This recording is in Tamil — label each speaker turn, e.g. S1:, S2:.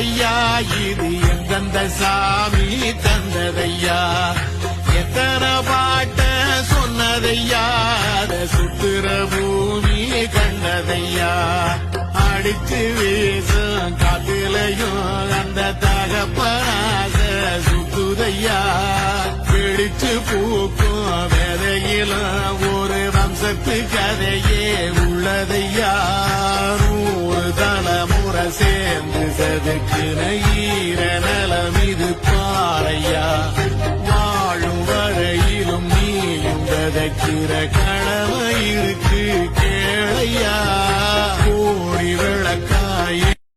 S1: வந்ததையா இது எந்தெந்த சாமி தந்ததையா எத்தனை பாட்ட சொன்னதையா சுத்துற பூமி கண்டதையா அடிச்சு வீசும் காத்திலையும் அந்த தகப்பனாக சுத்துதையா பிடிச்சு பூக்கும் வேதையிலும் ஒரு வம்சத்து கதையே உள்ளதையா 100 தலைமுறை சேர்ந்து செதுக்கின ஈர நலம் இது பாறையா வாழும் வரையிலும் நீயும் விதைக்கிற கனவு